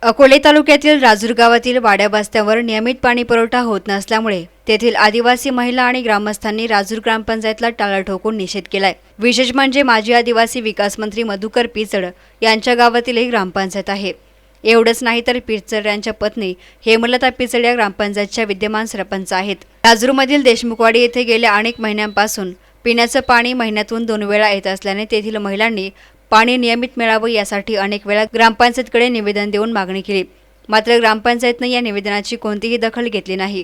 अकोले तालुक्यातील राजूर गावातील वाड्या वस्त्यांवर नियमित पाणी पुरवठा होत नसल्यामुळे तेथील आदिवासी महिला आणि ग्रामस्थांनी राजूर ग्रामपंचायतला टाळा ठोकून निषेध केलाय। विशेष म्हणजे माजी आदिवासी विकास मंत्री मधुकर पिचड यांच्या गावातील ही ग्रामपंचायत आहे। एवढंच नाही तर पिचड यांच्या पत्नी हेमलता पिचड या ग्रामपंचायतच्या विद्यमान सरपंच आहेत। राजूरमधील देशमुखवाडी येथे गेल्या अनेक महिन्यांपासून पिण्याचं पाणी महिन्यातून 2 वेळा येत असल्याने तेथील महिलांनी पाणी नियमित मिळावं यासाठी अनेक वेळा ग्रामपंचायतकडे निवेदन देऊन मागणी केली, मात्र ग्रामपंचायतने या निवेदनाची कोणतीही दखल घेतली नाही।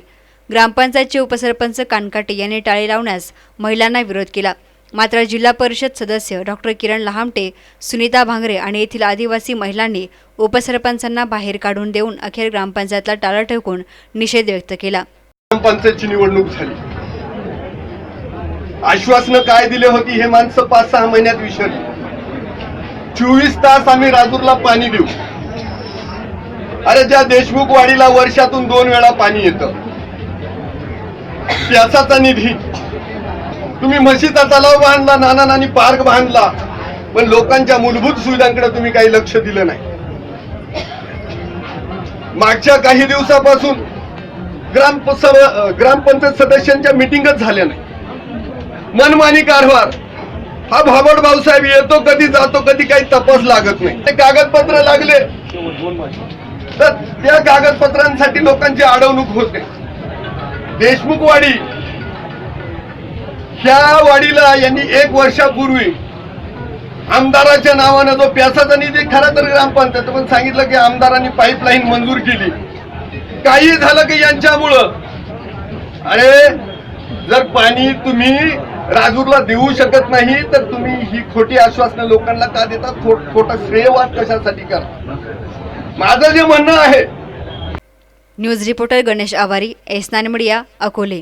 ग्रामपंचायतचे उपसरपंच कानकाटे यांनी टाळी लावण्यास महिलांना विरोध केला, मात्र जिल्हा परिषद सदस्य डॉक्टर किरण लहामटे, सुनीता भांगरे आणि येथील आदिवासी महिलांनी उपसरपंचांना बाहेर काढून देऊन अखेर ग्रामपंचायतला टाळा ठोकून निषेध व्यक्त केला। ग्रामपंचायतची निवडणूक झाली, आश्वासनं काय दिले होती हे माणसं 5-6 महिन्यात विसरली। 24 तास आम्ही राजूरला पाणी देऊ। अरे ज्या देशमुख वाडीला वर्षातून 2 वेळा पाणी येतं, प्यासाचा निधी तुम्ही म्हशीचा तलाव बांधला, नाना नानी पार्क बांधला, पण लोकांच्या मूलभूत सुविधांकडे तुम्ही काही लक्ष दिलं नाही। मागच्या काही दिवसापासून ग्रामपंचायत सदस्यांच्या मीटिंगच झाल्या नाही। मनमानी कारभार, हा भाबड भाऊसाहेब येतो कधी जातो, कधी काही तपास लागत नाही। ते कागदपत्र लागले तर त्या कागदपत्रांसाठी लोकांची अडवणूक होते। देशमुखवाडी ह्या वाडीला यांनी 1 वर्षापूर्वी आमदाराच्या नावाने जो प्यासाचा निधी, खरा तर ग्रामपंचायत पण सांगितलं की आमदारांनी पाईपलाईन मंजूर केली। काही झालं की यांच्यामुळं, अरे जर पाणी तुम्ही राजूरला देऊ शकत नाही तर तुम्ही ही खोटी आश्वासनं लोकांना का देतात? खोटा श्रेयवाद कशासाठी करा? माझं जे म्हणणं आहे। न्यूज रिपोर्टर गणेश आवारी, एस9 मीडिया, अकोले।